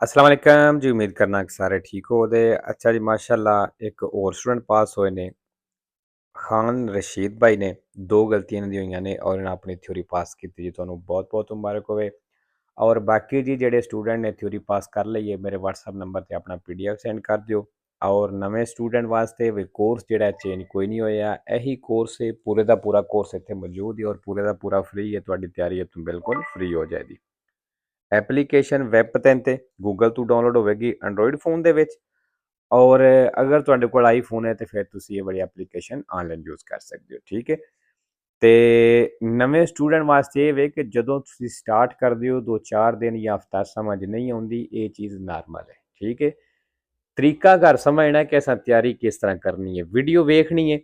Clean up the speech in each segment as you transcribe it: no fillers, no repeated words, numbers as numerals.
अस्सलाम वालेकुम जी। उम्मीद करना कि सारे ठीक हो दे। अच्छा जी, माशाल्लाह एक और स्टूडेंट पास होए ने, खान रशीद भाई ने। दो गलतियां इन्हां दी होईयां ने और इन्हां अपनी थ्योरी पास कीती जी। तुहानू बहुत बहुत मुबारक होवे। और बाकी जी जेह्ड़े स्टूडेंट ने थ्योरी पास कर ਲਈ है, मेरे व्हाट्सएप नंबर ते अपना पीडीएफ सेंड कर दिओ। और नਵੇਂ स्टूडेंट वास्ते वे कोर्स ਜਿਹੜਾ चेंज कोई नहीं होया। ਇਹੀ कोर्स है, पूरे ਦਾ पूरा कोर्स ਇੱਥੇ मौजूद है और पूरे ਦਾ पूरा फ्री है। ਤੁਹਾਡੀ ਤਿਆਰੀ ਇੱਥੋਂ ਬਿਲਕੁਲ फ्री ਹੋ ਜਾਏਗੀ। ਐਪਲੀਕੇਸ਼ਨ ਵੈਬ ਪਤਨ ਤੇ ਗੂਗਲ ਤੋਂ ਡਾਊਨਲੋਡ ਹੋਵੇਗੀ ਐਂਡਰੋਇਡ ਫੋਨ ਦੇ ਵਿੱਚ। ਔਰ ਅਗਰ ਤੁਹਾਡੇ ਕੋਲ ਆਈਫੋਨ ਹੈ ਤੇ ਫਿਰ ਤੁਸੀਂ ਇਹ ਵਾਲੀ ਐਪਲੀਕੇਸ਼ਨ ਆਨਲਾਈਨ ਯੂਜ਼ ਕਰ ਸਕਦੇ ਹੋ। ਠੀਕ ਹੈ। ਤੇ ਨਵੇਂ ਸਟੂਡੈਂਟ ਵਾਸਤੇ ਇਹ ਵੇ ਕਿ ਜਦੋਂ ਤੁਸੀਂ ਸਟਾਰਟ ਕਰਦੇ ਹੋ 2-4 ਦਿਨ ਜਾਂ ਹਫਤਾ ਸਮਝ ਨਹੀਂ ਆਉਂਦੀ, ਇਹ ਚੀਜ਼ ਨਾਰਮਲ ਹੈ। ਠੀਕ ਹੈ। ਤਰੀਕਾਕਾਰ ਸਮਝਣਾ ਕਿ ਅਸਾਂ ਤਿਆਰੀ ਕਿਸ ਤਰ੍ਹਾਂ ਕਰਨੀ ਹੈ। ਵੀਡੀਓ ਵੇਖਣੀ ਹੈ।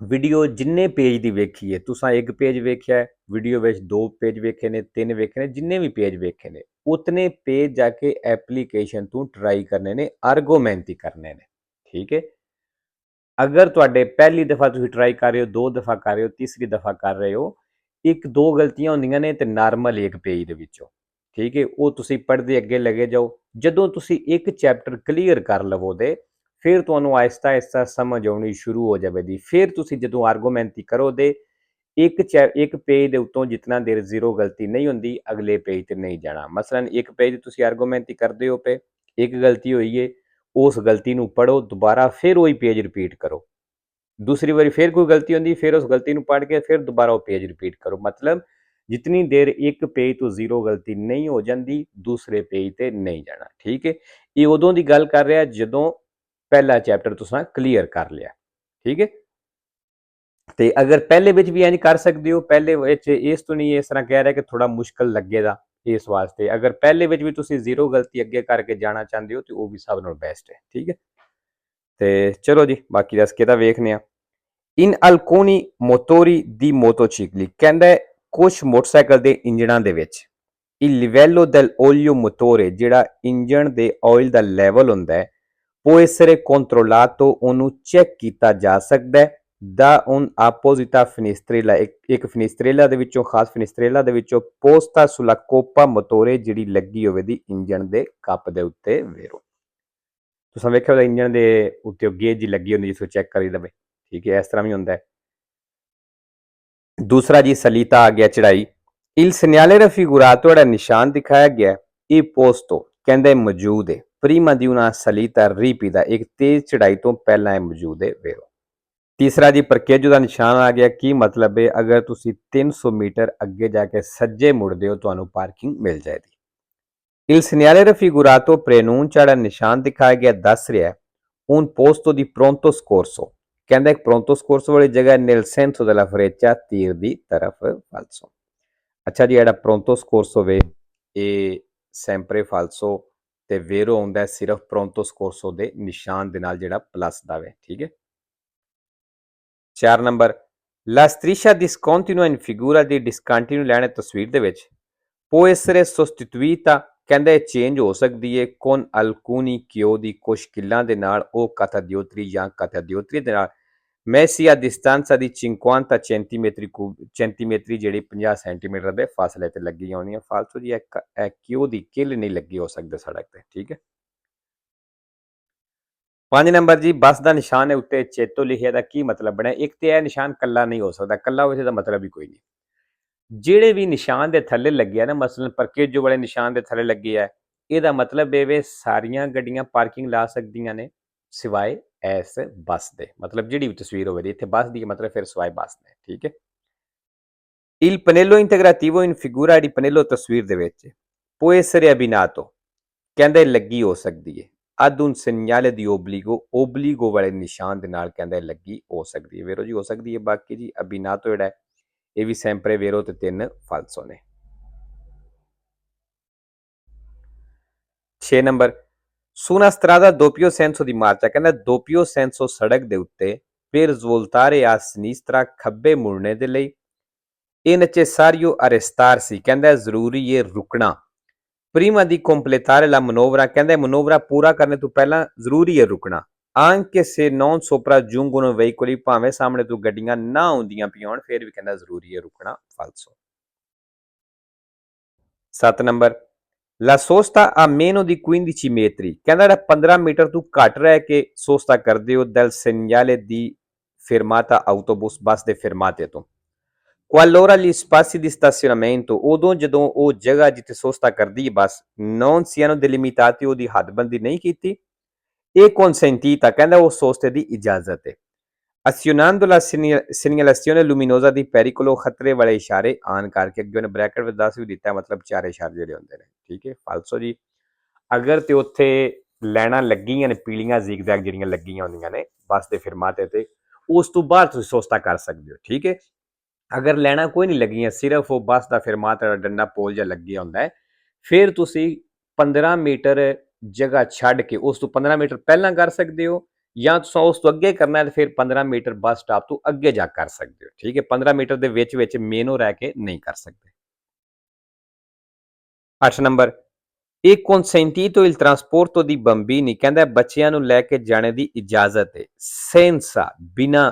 ਵੀਡੀਓ ਜਿੰਨੇ ਪੇਜ ਦੀ ਵੇਖੀ ਹੈ, ਤੁਸੀਂ ਇੱਕ ਪੇਜ ਵੇਖਿਆ, ਵੀਡੀਓ ਵਿੱਚ 2 ਪੇਜ ਵੇਖੇ ਨੇ, 3 ਵੇਖੇ ਨੇ, ਜਿੰਨੇ ਵੀ ਪੇਜ ਵੇਖੇ ਨੇ ਉਤਨੇ ਪੇਜ ਜਾ ਕੇ ਐਪਲੀਕੇਸ਼ਨ ਤੋਂ ਟਰਾਈ ਕਰਨੇ ਨੇ, ਆਰਗੂਮੈਂਟ ਹੀ ਕਰਨੇ ਨੇ। ਠੀਕ ਹੈ। ਅਗਰ ਤੁਹਾਡੇ ਪਹਿਲੀ ਦਫਾ ਤੁਸੀਂ ਟਰਾਈ ਕਰ ਰਹੇ ਹੋ, 2 ਦਫਾ ਕਰ ਰਹੇ ਹੋ, ਤੀਸਰੀ ਦਫਾ ਕਰ ਰਹੇ ਹੋ, 1-2 ਗਲਤੀਆਂ ਹੁੰਦੀਆਂ ਨੇ ਤੇ ਨਾਰਮਲ ਇੱਕ ਪੇਜ ਦੇ ਵਿੱਚੋਂ। ਠੀਕ ਹੈ। ਉਹ ਤੁਸੀਂ ਪੜ੍ਹਦੇ ਅੱਗੇ ਲੱਗੇ ਜਾਓ। ਜਦੋਂ ਤੁਸੀਂ ਇੱਕ ਚੈਪਟਰ ਕਲੀਅਰ ਕਰ ਲਵੋਗੇ, ਫਿਰ ਤੁਹਾਨੂੰ ਆਹਿਸਤਾ ਆਹਿਸਤਾ ਸਮਝ ਆਉਣੀ ਸ਼ੁਰੂ ਹੋ ਜਾਵੇਗੀ। ਫਿਰ ਤੁਸੀਂ ਜਦੋਂ ਆਰਗੂਮੈਂਟ ਕਰੋਗੇ, ਇੱਕ ਪੇਜ ਦੇ ਉੱਤੋਂ ਜਿੰਨਾ ਦੇਰ ਜ਼ੀਰੋ ਗਲਤੀ ਨਹੀਂ ਹੁੰਦੀ, ਅਗਲੇ ਪੇਜ ਤੇ ਨਹੀਂ ਜਾਣਾ। ਮਸਲਨ ਇੱਕ ਪੇਜ ਤੁਸੀਂ ਆਰਗੂਮੈਂਟ ਕਰਦੇ ਹੋ ਪਏ, ਇੱਕ ਗਲਤੀ ਹੋਈ ਹੈ, ਉਸ ਗਲਤੀ ਨੂੰ ਪੜ੍ਹੋ, ਦੁਬਾਰਾ ਫਿਰ ਉਹੀ ਪੇਜ ਰਿਪੀਟ ਕਰੋ। ਦੂਸਰੀ ਵਾਰੀ ਫਿਰ ਕੋਈ ਗਲਤੀ ਹੁੰਦੀ, ਫਿਰ ਉਸ ਗਲਤੀ ਨੂੰ ਪੜ੍ਹ ਕੇ ਫਿਰ ਦੁਬਾਰਾ ਉਹ ਪੇਜ ਰਿਪੀਟ ਕਰੋ। ਮਤਲਬ ਜਿਤਨੀ ਦੇਰ ਇੱਕ ਪੇਜ ਤੋਂ ਜ਼ੀਰੋ ਗਲਤੀ ਨਹੀਂ ਹੋ ਜਾਂਦੀ, ਦੂਸਰੇ ਪੇਜ ਤੇ ਨਹੀਂ ਜਾਣਾ। ਠੀਕ ਹੈ। ਇਹ ਉਦੋਂ ਦੀ ਗੱਲ ਕਰ ਰਿਹਾ ਜਦੋਂ ਪਹਿਲਾ ਚੈਪਟਰ ਤੁਸੀਂ ਕਲੀਅਰ ਕਰ ਲਿਆ। ਠੀਕ ਹੈ। ਤੇ ਅਗਰ ਪਹਿਲੇ ਵਿੱਚ ਵੀ ਇੰਜ ਕਰ ਸਕਦੇ ਹੋ, ਪਹਿਲੇ ਵਿੱਚ ਇਸ ਤੋਂ ਨਹੀਂ ਇਸ ਤਰ੍ਹਾਂ ਕਹਿ ਰਿਹਾ ਕਿ ਥੋੜਾ ਮੁਸ਼ਕਲ ਲੱਗੇਗਾ ਇਸ ਵਾਸਤੇ। ਅਗਰ ਪਹਿਲੇ ਵਿੱਚ ਵੀ ਤੁਸੀਂ ਜ਼ੀਰੋ ਗਲਤੀ ਅੱਗੇ ਕਰਕੇ ਜਾਣਾ ਚਾਹੁੰਦੇ ਹੋ ਤੇ ਉਹ ਵੀ ਸਭ ਨਾਲੋਂ ਬੈਸਟ ਹੈ। ਠੀਕ ਹੈ। ਤੇ ਚਲੋ ਜੀ, ਬਾਕੀ ਦੱਸ ਕੇ ਤਾਂ ਵੇਖਨੇ ਆ। ਇਨ ਅਲਕੋਨੀ ਮੋਟੋਰੀ ਦੀ ਮੋਟੋਚਿਕਲੀ ਕਹਿੰਦਾ ਕੁਝ ਮੋਟਰਸਾਈਕਲ ਦੇ ਇੰਜਣਾਂ ਦੇ ਵਿੱਚ il livello del olio motore, ਜਿਹੜਾ ਇੰਜਣ ਦੇ ਆਇਲ ਦਾ ਲੈਵਲ ਹੁੰਦਾ ਹੈ, può essere controllato, ਉਹਨੂੰ ਚੈੱਕ ਕੀਤਾ ਜਾ ਸਕਦਾ ਹੈ। ਦਾ un apposita finestrella, ਇੱਕ ਫਿਨਿਸਟਰੇਲਾ ਦੇ ਵਿੱਚੋਂ, ਖਾਸ ਫਿਨਿਸਟਰੇਲਾ ਦੇ ਵਿੱਚੋਂ ਪੋਸਤਾ ਸੁਲਾ ਕੋਪਾ ਮੋਟੋਰੇ, ਜਿਹੜੀ ਲੱਗੀ ਹੋਵੇ ਦੀ ਇੰਜਣ ਦੇ ਕੱਪ ਦੇ ਉੱਤੇ ਵੇਰੋ। ਤੁਸੀਂ ਵੇਖਿਆ ਉਹਦਾ ਇੰਜਣ ਦੇ ਉੱਤੇ ਉਹ ਗੇਜ ਲੱਗੀ ਹੁੰਦੀ ਜਿਸ ਨੂੰ ਚੈੱਕ ਕਰੀ ਦਵੇ। ਠੀਕ ਹੈ। ਇਸ ਤਰ੍ਹਾਂ ਵੀ ਹੁੰਦਾ ਹੈ। दूसरा जी सलीता आ गया चढ़ाई। il segnale raffigurato ਜਿਹੜਾ ਨਿਸ਼ਾਨ ਦਿਖਾਇਆ ਗਿਆ, ਇਹ ਪੋਸਟੋ ਕਹਿੰਦੇ ਮੌਜੂਦ ਹੈ prima di una salita ripida, ਇੱਕ ਤੇਜ਼ ਚੜਾਈ ਤੋਂ ਪਹਿਲਾਂ ਇਹ ਮੌਜੂਦ ਹੈ ਵੇਰੋ। ਤੀਸਰਾ ਜੀ parcheggio ਦਾ ਨਿਸ਼ਾਨ ਆ ਗਿਆ। ਕੀ ਮਤਲਬ ਹੈ? ਅਗਰ ਤੁਸੀਂ 300 ਮੀਟਰ ਅੱਗੇ ਜਾ ਕੇ ਸੱਜੇ ਮੁੜਦੇ ਹੋ, ਤੁਹਾਨੂੰ ਪਾਰਕਿੰਗ ਮਿਲ ਜਾਏਗੀ। il segnale raffigurato preannuncia, ਜਿਹੜਾ ਨਿਸ਼ਾਨ ਦਿਖਾਇਆ ਗਿਆ ਦੱਸ ਰਿਹਾ un posto di pronto soccorso, ਕਹਿੰਦਾ ਇੱਕ ਪ੍ਰੋਂਟੋ ਸਕੋਰਸੋ ਵਾਲੀ ਜਗ੍ਹਾ nel senso della freccia, ਤੀਰ ਦੀ ਤਰਫ ਫਾਲਸੋ। ਅੱਛਾ ਜੀ, ਜਿਹੜਾ ਪ੍ਰੋਂਟੋ ਸਕੋਰਸੋ ਵੇ ਇਹ ਸੈਂਪਰੇ ਫਾਲਸੋ ਤੇ ਵੇਰੋ ਆਉਂਦਾ ਸਿਰਫ ਪ੍ਰੋਂਟੋ ਸਕੋਰਸੋ ਦੇ ਨਿਸ਼ਾਨ ਦੇ ਨਾਲ, ਜਿਹੜਾ ਪਲੱਸ ਦਾ ਵੇ। ਠੀਕ ਹੈ। 4 number la striscia discontinua in figura di discontinue ਲੈਣੇ ਤਸਵੀਰ ਦੇ ਵਿੱਚ può essere sostituita, ਕਹਿੰਦਾ ਇਹ ਚੇਂਜ ਹੋ ਸਕਦੀ ਹੈ con alcuni chiodi, ਕੁਛ ਕਿੱਲਾਂ ਦੇ ਨਾਲ, ਉਹ catatdiotri ਜਾਂ catatdiotri ਦੇ ਨਾਲ। messi a distanza di 50 centimetre, ਜਿਹੜੀ 50 ਸੈਂਟੀਮੀਟਰ ਦੇ ਫਾਸਲੇ ਤੇ ਲੱਗੀ ਹੋਣੀ ਹੈ। ਫਾਲਤੂ ਜੀ ਕਿਉਂ ਦੀ ਕਿੱਲ ਨਹੀਂ ਲੱਗੀ ਹੋ ਸਕਦੀ ਸੜਕ ਤੇ। ਠੀਕ ਹੈ। 5 ਨੰਬਰ ਜੀ ਬੱਸ ਦਾ ਨਿਸ਼ਾਨ ਹੈ ਉੱਤੇ ਚੇਤੋ ਲਿਖਿਆ ਦਾ ਕੀ ਮਤਲਬ ਬਣਿਆ? ਇੱਕ ਤੇ ਇਹ ਨਿਸ਼ਾਨ ਕੱਲਾ ਨਹੀਂ ਹੋ ਸਕਦਾ, ਕੱਲਾ ਹੋਵੇ ਦਾ ਮਤਲਬ ਹੀ ਕੋਈ ਨਹੀਂ। ਜਿਹੜੇ ਵੀ ਨਿਸ਼ਾਨ ਦੇ ਥੱਲੇ ਲੱਗੇ ਆ ਨਾ, ਮਸਲਨ ਪਰਕੇਜੋ ਵਾਲੇ ਨਿਸ਼ਾਨ ਦੇ ਥੱਲੇ ਲੱਗੇ ਆ, ਇਹਦਾ ਮਤਲਬ ਇਹ ਵੇ ਸਾਰੀਆਂ ਗੱਡੀਆਂ ਪਾਰਕਿੰਗ ਲਾ ਸਕਦੀਆਂ ਨੇ ਸਿਵਾਏ ਇਸ ਬੱਸ ਦੇ। ਮਤਲਬ ਜਿਹੜੀ ਵੀ ਤਸਵੀਰ ਹੋਵੇ ਇੱਥੇ ਬੱਸ ਦੀ, ਮਤਲਬ ਫਿਰ ਸਿਵਾਏ ਬੱਸ ਦੇ। ਠੀਕ ਹੈ। il pannello integrativo in figura, ਜਿਹੜੀ ਪਨੇਲੋ ਤਸਵੀਰ ਦੇ ਵਿੱਚ può essere abbinato, ਕਹਿੰਦੇ ਲੱਗੀ ਹੋ ਸਕਦੀ ਹੈ ad un segnale di obbligo, obbligo ਵਾਲੇ ਨਿਸ਼ਾਨ ਦੇ ਨਾਲ ਕਹਿੰਦੇ ਲੱਗੀ ਹੋ ਸਕਦੀ ਹੈ। ਵੇਰੋ ਜੀ ਹੋ ਸਕਦੀ ਹੈ। ਬਾਕੀ ਜੀ abbinato ਜਿਹੜਾ ਇਹ ਵੀ sempre vero ਤੇ 3 falso ਨੇ। 6 number su una strada doppio senso di marcia, ਕਹਿੰਦਾ doppio senso ਸੜਕ ਦੇ ਉੱਤੇ per svoltare a sinistra, ਖੱਬੇ ਮੁੜਨੇ ਦੇ ਲਈ è necessario arrestarsi, ਕਹਿੰਦਾ ਜ਼ਰੂਰੀ ਹੈ ਰੁਕਣਾ prima di completare la manovra, ਕਹਿੰਦਾ ਮਨੋਵਰਾ ਪੂਰਾ ਕਰਨ ਤੋਂ ਪਹਿਲਾਂ ਜ਼ਰੂਰੀ ਹੈ ਰੁਕਣਾ anche se non sopraggiungono veicoli, ਭਾਵੇਂ ਸਾਹਮਣੇ ਤੋਂ ਗੱਡੀਆਂ ਨਾ ਆਉਂਦੀਆਂ ਪਈਆਂ ਹੋਣ ਫਿਰ ਵੀ ਕਹਿੰਦਾ ਜ਼ਰੂਰੀ ਹੈ ਰੁਕਣਾ। falso। 7 number La sosta a meno di 15 metri, ਕਹਿੰਦਾ ਜਿਹੜਾ 15 ਮੀਟਰ ਤੋਂ ਘੱਟ ਰਹਿ ਕੇ sosta ਕਰਦੇ ਹੋ del segnale di fermata autobus ਬੱਸ ਦੇ fermate ਤੋਂ qualora gli spazi di stazionamento ਉਦੋਂ ਜਦੋਂ ਉਹ ਜਗ੍ਹਾ ਜਿੱਥੇ sosta ਕਰਦੀ ਹੈ ਬੱਸ non siano delimitati ਉਹਦੀ ਹੱਦਬੰਦੀ ਨਹੀਂ ਕੀਤੀ ਇਹ consentita ਕਹਿੰਦਾ ਉਹ soste ਦੀ ਇਜਾਜ਼ਤ ਹੈ azionando la segnalazione luminosa di pericolo ਖਤਰੇ ਵਾਲੇ ਇਸ਼ਾਰੇ ਆਨ ਕਰਕੇ ਅੱਗੇ ਉਹਨੇ ਬ੍ਰੈਕਟ ਵਿੱਚ ਦੱਸ ਵੀ ਦਿੱਤਾ ਮਤਲਬ ਚਾਰ ਇਸ਼ਾਰੇ ਜਿਹੜੇ ਹੁੰਦੇ ਨੇ ਠੀਕ ਹੈ ਫਾਲਸੋ ਜੀ ਅਗਰ ਤੇ ਉੱਥੇ ਲਾਈਨਾਂ ਲੱਗੀਆਂ ਨੇ ਪੀਲੀਆਂ ਜ਼ਿਗਜ਼ੈਗ ਜਿਹੜੀਆਂ ਲੱਗੀਆਂ ਹੁੰਦੀਆਂ ਨੇ ਬੱਸ ਦੇ ਫਿਰਮਾਤੇ ਤੇ ਉਸ ਤੋਂ ਬਾਅਦ ਤੁਸੀਂ ਸੋਚਤਾ ਕਰ ਸਕਦੇ ਹੋ ਠੀਕ ਹੈ ਅਗਰ ਲਾਈਨਾਂ ਕੋਈ ਨਹੀਂ ਲੱਗੀਆਂ ਸਿਰਫ ਉਹ ਬੱਸ ਦਾ ਫਿਰਮਾਤਾ ਡੰਡਾ ਪੋਲ ਜਿਹਾ ਲੱਗਿਆ ਹੁੰਦਾ ਹੈ ਫਿਰ ਤੁਸੀਂ 15 ਮੀਟਰ ਜਗ੍ਹਾ ਛੱਡ ਕੇ ਉਸ ਤੋਂ 15 ਮੀਟਰ ਪਹਿਲਾਂ ਕਰ ਸਕਦੇ ਹੋ ਜਾਂ ਤੁਸੀਂ ਉਸ ਤੋਂ ਅੱਗੇ ਕਰਨਾ ਹੈ ਤਾਂ ਫਿਰ 15 ਮੀਟਰ ਬੱਸ ਸਟਾਪ ਤੋਂ ਅੱਗੇ ਜਾ ਕਰ ਸਕਦੇ ਹੋ ਠੀਕ ਹੈ 15 ਮੀਟਰ ਦੇ ਵਿੱਚ ਮੇਨੋ ਰਹਿ ਕੇ ਨਹੀਂ ਕਰ ਸਕਦੇ 8 ਨੰਬਰ ਇਹ consentito il trasporto di bambini ਕਹਿੰਦਾ ਬੱਚਿਆਂ ਨੂੰ ਲੈ ਕੇ ਜਾਣੇ ਦੀ ਇਜਾਜ਼ਤ ਹੈ senza ਬਿਨਾ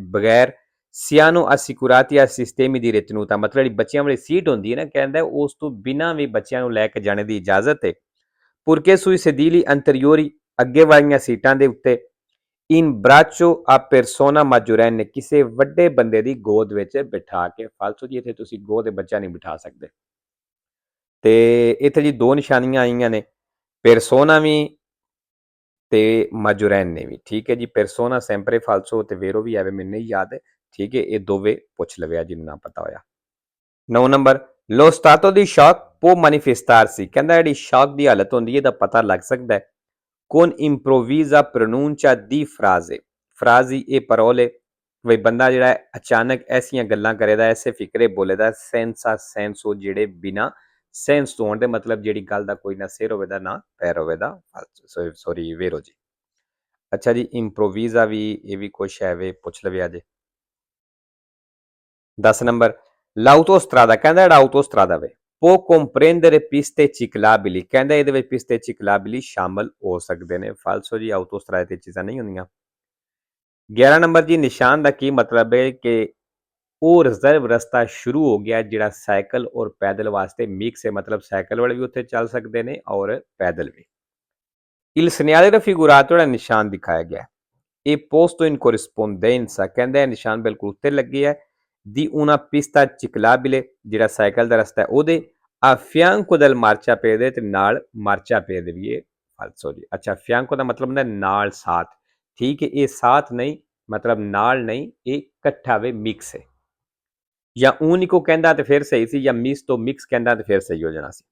ਬਗੈਰ siano assicurati a sistemi di retenuta ਮਤਲਬ ਜਿਹੜੀ ਬੱਚਿਆਂ ਵਾਲੀ ਸੀਟ ਹੁੰਦੀ ਹੈ ਨਾ ਕਹਿੰਦਾ ਉਸ ਤੋਂ ਬਿਨਾ ਵੀ ਬੱਚਿਆਂ ਨੂੰ ਲੈ ਕੇ ਜਾਣੇ ਦੀ ਇਜਾਜ਼ਤ ਹੈ purché sui sedili anteriori ਅੱਗੇ ਵਾਲੀਆਂ ਸੀਟਾਂ ਦੇ ਉੱਤੇ in braccio a persona maggiorenne ਕਿਸੇ ਵੱਡੇ ਬੰਦੇ ਦੀ ਗੋਦ ਵਿੱਚ ਬਿਠਾ ਕੇ ਫਾਲਤੂ ਜੀ ਇੱਥੇ ਤੁਸੀਂ ਗੋਦ ਦੇ ਬੱਚਾ ਨਹੀਂ ਬਿਠਾ ਸਕਦੇ ਤੇ ਇੱਥੇ ਜੀ ਦੋ ਨਿਸ਼ਾਨੀਆਂ ਆਈਆਂ ਨੇ ਪਰਸੋਨਾ ਵੀ ਤੇ ਮਾਜੋਰੈਨ ਨੇ ਵੀ ਠੀਕ ਹੈ ਜੀ ਪਰਸੋਨਾ ਸੈਂਪਰੇ ਫਾਲਸੋ ਤੇ ਵੇਰੋ ਵੀ ਆਵੇ ਮੈਨੂੰ ਨਹੀਂ ਯਾਦ ਠੀਕ ਹੈ ਇਹ ਦੋਵੇਂ ਪੁੱਛ ਲਵਿਆ ਜਿਹਨੂੰ ਨਾ ਪਤਾ ਹੋਇਆ 9 number lo stato di shock può manifestarsi ਕਹਿੰਦਾ ਜਿਹੜੀ ਸ਼ੌਕ ਦੀ ਹਾਲਤ ਹੁੰਦੀ ਹੈ ਇਹਦਾ ਪਤਾ ਲੱਗ ਸਕਦਾ ਹੈ con improvvisa pronuncia di frasi e parole ਵੀ ਬੰਦਾ ਜਿਹੜਾ ਅਚਾਨਕ ਐਸੀਆਂ ਗੱਲਾਂ ਕਰੇਦਾ ਐਸੇ ਫਿਕਰੇ ਬੋਲੇਦਾ senza senso ਜਿਹੜੇ ਬਿਨਾ ਸੈਂਸ ਤੋਂ ਹੋਣ ਦੇ ਮਤਲਬ ਜਿਹੜੀ ਗੱਲ ਦਾ ਕੋਈ ਨਾ ਸਿਰ ਹੋਵੇ ਦਾ ਨਾ ਪੈਰ ਹੋਵੇ ਦਾ ਸੌਰੀ ਵੇਰੋ ਜੀ ਅੱਛਾ ਜੀ ਇੰਪਰੋਵੀਜ਼ਾ ਵੀ ਇਹ ਵੀ ਕੁਛ ਹੈ ਵੇ ਪੁੱਛ ਲਵੇ ਅਜੇ 10 ਨੰਬਰ l'autostrada ਕਹਿੰਦਾ ਜਿਹੜਾ ਆਊਟੋਸਟਰਾਦਾ ਵੇ può comprendere piste ciclabili ਕਹਿੰਦਾ ਇਹਦੇ ਵਿੱਚ piste ciclabili ਸ਼ਾਮਲ ਹੋ ਸਕਦੇ ਨੇ ਫਾਲਸੋ ਜੀ ਆਊਟੋਸਟਰਾਦਾ ਤੇ ਚੀਜ਼ਾਂ ਨਹੀਂ ਹੁੰਦੀਆਂ 11 ਨੰਬਰ ਜੀ ਨਿਸ਼ਾਨ ਦਾ ਕੀ ਮਤਲਬ ਹੈ ਕਿ ਉਹ ਰਿਜ਼ਰਵ ਰਸਤਾ ਸ਼ੁਰੂ ਹੋ ਗਿਆ ਜਿਹੜਾ ਸਾਈਕਲ ਔਰ ਪੈਦਲ ਵਾਸਤੇ ਮਿਕਸ ਹੈ ਮਤਲਬ ਸਾਈਕਲ ਵਾਲੇ ਵੀ ਉੱਥੇ ਚੱਲ ਸਕਦੇ ਨੇ ਔਰ ਪੈਦਲ ਵੀ il segnale raffigurato ਜਿਹੜਾ ਨਿਸ਼ਾਨ ਦਿਖਾਇਆ ਗਿਆ ਇਹ posto in corrispondenza ਕਹਿੰਦਾ ਇਹ ਨਿਸ਼ਾਨ ਬਿਲਕੁਲ ਉੱਤੇ ਲੱਗੀ ਹੈ di una pista ciclabile ਜਿਹੜਾ ਸਾਈਕਲ ਦਾ ਰਸਤਾ ਹੈ ਉਹਦੇ a fianco del marciapiede ਤੇ ਨਾਲ marciapiede ਵੀ ਇਹ ਫਾਲਸੋ ਜੀ ਅੱਛਾ fianco ਦਾ ਮਤਲਬ ਹੁੰਦਾ ਨਾਲ ਸਾਥ ਠੀਕ ਹੈ ਇਹ ਸਾਥ ਨਹੀਂ ਮਤਲਬ ਨਾਲ ਨਹੀਂ ਇਹ ਇਕੱਠਾ ਵੇ ਮਿਕਸ ਹੈ ਜਾਂ único ਕਹਿੰਦਾ ਤੇ ਫਿਰ ਸਹੀ ਸੀ ਜਾਂ ਮਿਸ ਤੋਂ ਮਿਕਸ ਕਹਿੰਦਾ ਤੇ ਫਿਰ ਸਹੀ ਹੋ ਜਾਣਾ ਸੀ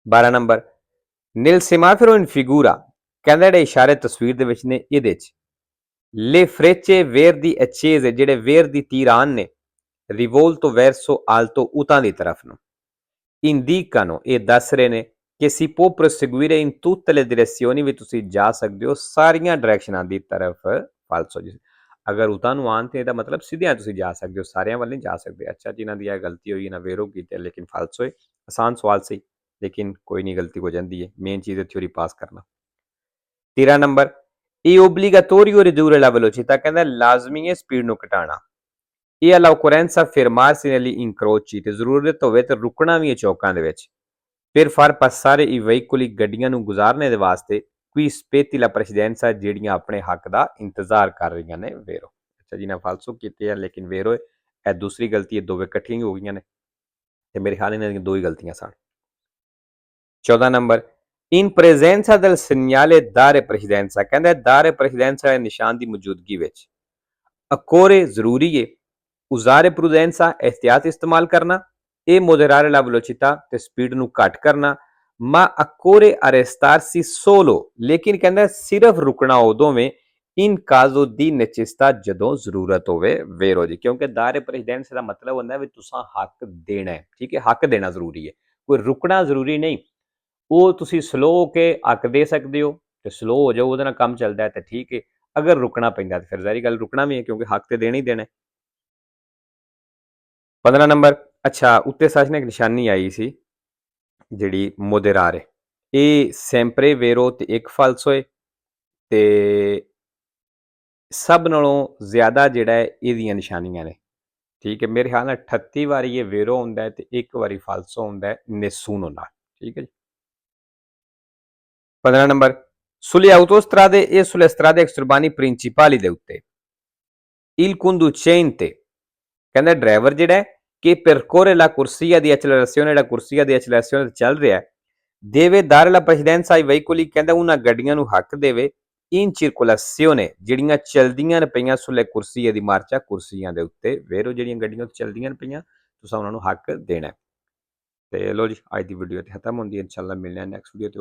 12 number nel semaforo in figura ਕਹਿੰਦਾ ਜਿਹੜੇ ਇਸ਼ਾਰੇ ਤਸਵੀਰ ਦੇ ਵਿੱਚ ਨੇ ਇਹਦੇ ਚ le frecce verdi accese ਜਿਹੜੇ verdi ਤੀਰਾਨ ਨੇ rivolto verso alto ਉਤਾਂ ਦੀ ਤਰਫ ਨੂੰ indicano ਇਹ ਦੱਸ ਰਹੇ ਨੇ ਕਿ si può proseguire in tutte le direzioni ਵੀ ਤੁਸੀਂ ਜਾ ਸਕਦੇ ਹੋ ਸਾਰੀਆਂ ਡਾਇਰੈਕਸ਼ਨਾਂ ਦੀ ਤਰਫ ਫਾਲਸੋ ਜੀ ਅਗਰ ਉਤਾਂ ਨੂੰ ਆਉਣ ਤੇ ਇਹਦਾ ਮਤਲਬ ਸਿੱਧਿਆਂ ਤੁਸੀਂ ਜਾ ਸਕਦੇ ਹੋ ਸਾਰਿਆਂ ਵੱਲ ਨਹੀਂ ਜਾ ਸਕਦੇ ਅੱਛਾ ਜਿਨ੍ਹਾਂ ਦੀ ਇਹ ਗਲਤੀ ਹੋਈ ਨਾ ਵੇਰੋ ਕੀਤੀ ਲੇਕਿਨ ਫਾਲਸੋ ਹੈ ਆਸਾਨ ਸਵਾਲ ਸੀ ਲੇਕਿਨ ਕੋਈ ਨਹੀਂ ਗਲਤੀ ਹੋ ਜਾਂਦੀ ਹੈ ਮੇਨ ਚੀਜ਼ ਹੈ ਥਿਊਰੀ ਪਾਸ ਕਰਨਾ 13 ਨੰਬਰ ਇਹ obbligatorio ridurre la velocità ਕਹਿੰਦਾ ਲਾਜ਼ਮੀ ਹੈ ਸਪੀਡ ਨੂੰ ਘਟਾਉਣਾ ਇਹ all'occorrenza fermarsi negli incroci ਤੇ ਜ਼ਰੂਰਤ ਹੋਵੇ ਤੇ ਰੁਕਣਾ ਵੀ ਹੈ ਚੌਕਾਂ ਦੇ ਵਿੱਚ ਫਿਰ far passare i veicoli ਗੱਡੀਆਂ ਨੂੰ ਗੁਜ਼ਾਰਨੇ ਦੇ ਵਾਸਤੇ qui spetti la precedenza ਜਿਹੜੀਆਂ ਆਪਣੇ ਹੱਕ ਦਾ ਇੰਤਜ਼ਾਰ ਕਰ ਰਹੀਆਂ ਨੇ ਵੇਰੋ ਅੱਛਾ ਜੀ ਨਾ ਫਾਲਸੋ ਕੀਤੇ ਆ ਲੇਕਿਨ ਵੇਰੋ ਇਹ ਦੂਸਰੀ ਗਲਤੀ ਹੈ ਦੋਵੇਂ ਇਕੱਠੀਆਂ ਹੀ ਹੋ ਗਈਆਂ ਨੇ ਤੇ ਮੇਰੇ ਖਿਆਲ ਇਹਨਾਂ ਦੀਆਂ ਦੋ ਹੀ ਗਲਤੀਆਂ ਸਨ 14 number in presenza del segnale dare precedenza ਕਹਿੰਦਾ dare precedenza ਦੇ ਨਿਸ਼ਾਨ ਦੀ ਮੌਜੂਦਗੀ ਵਿੱਚ occorre ਜ਼ਰੂਰੀ ਹੈ usare prudenza ehtiyat ਇਸਤੇਮਾਲ ਕਰਨਾ e moderare la velocità ਤੇ ਸਪੀਡ ਨੂੰ ਘੱਟ ਕਰਨਾ ma occorre arrestarsi solo ਲੇਕਿਨ ਕਹਿੰਦਾ ਸਿਰਫ ਰੁਕਣਾ ਉਦੋਂ ਵੇ in caso di necessità ਜਦੋਂ ਜ਼ਰੂਰਤ ਹੋਵੇ ਵੇਰੋ ਜੀ ਕਿਉਂਕਿ ਦਾਰੇ ਪ੍ਰੈਜ਼ੀਡੈਂਸ ਦਾ ਮਤਲਬ ਹੁੰਦਾ ਵੀ ਤੁਸੀਂ ਹੱਕ ਦੇਣਾ ਹੈ ਠੀਕ ਹੈ ਹੱਕ ਦੇਣਾ ਜ਼ਰੂਰੀ ਹੈ ਕੋਈ ਰੁਕਣਾ ਜ਼ਰੂਰੀ ਨਹੀਂ ਉਹ ਤੁਸੀਂ ਸਲੋ ਹੋ ਕੇ ਹੱਕ ਦੇ ਸਕਦੇ ਹੋ ਤੇ ਸਲੋ ਹੋ ਜਾਓ ਉਹਦੇ ਨਾਲ ਕੰਮ ਚੱਲਦਾ ਹੈ ਤੇ ਠੀਕ ਹੈ ਅਗਰ ਰੁਕਣਾ ਪੈਂਦਾ ਤੇ ਫਿਰ ਜ਼ਾਰੀ ਗੱਲ ਰੁਕਣਾ ਵੀ ਹੈ ਕਿਉਂਕਿ ਹੱਕ ਤੇ ਦੇਣਾ ਹੀ ਦੇਣਾ 15 ਨੰਬਰ ਅੱਛਾ ਉੱਤੇ ਸੱਚ ਨੇ ਇੱਕ ਨਿਸ਼ਾਨੀ ਆਈ ਸੀ ਜਿਹੜੀ ਮੋਦੇਰਾਰੇ ਇਹ ਸੈਂਪਰੇ ਵੇਰੋ ਤੇ ਇੱਕ ਫਾਲਸੋ ਹੈ ਤੇ ਸਭ ਨਾਲੋਂ ਜ਼ਿਆਦਾ ਜਿਹੜਾ ਹੈ ਇਹਦੀਆਂ ਨਿਸ਼ਾਨੀਆਂ ਨੇ ठीक है, मेरे ख्याल नाल 38 वारी ये वेरो हुंदा है ते 1 वारी फाल्सो हुंदा है नेस्सूनो नाल, ठीक है जी। 15 number, sulle autostrade e sulle strade extraurbane principali de ਉੱਤੇ il conducente ਕਹਿੰਦਾ ਡਰਾਈਵਰ ਜਿਹੜਾ ਹੈ che percorre la corsia di accelerazione ਜਿਹੜਾ ਕੁਰਸੀਆ ਦੀ accelerazione ਤੇ ਚੱਲ ਰਿਹਾ ਹੈ deve dare la precedenza ai veicoli ਕਹਿੰਦਾ ਉਹਨਾਂ ਗੱਡੀਆਂ ਨੂੰ ਹੱਕ ਦੇਵੇ in circolazione ਜਿਹੜੀਆਂ ਚਲਦੀਆਂ ਪਈਆਂ sulle corsie di marcia ਕੁਰਸੀਆਂ ਦੇ ਉੱਤੇ ਵੇਰੋ ਜਿਹੜੀਆਂ ਗੱਡੀਆਂ ਚਲਦੀਆਂ ਪਈਆਂ ਤੁਸੀਂ ਉਹਨਾਂ ਨੂੰ ਹੱਕ ਦੇਣਾ ਤੇ ਲੋ ਜੀ ਅੱਜ ਦੀ ਵੀਡੀਓ ਤੇ ਖਤਮ ਹੁੰਦੀ ਹੈ ਇਨਸ਼ਾਅੱਲਾ ਮਿਲਦੇ ਹਾਂ ਨੈਕਸਟ ਵੀਡੀਓ ਤੇ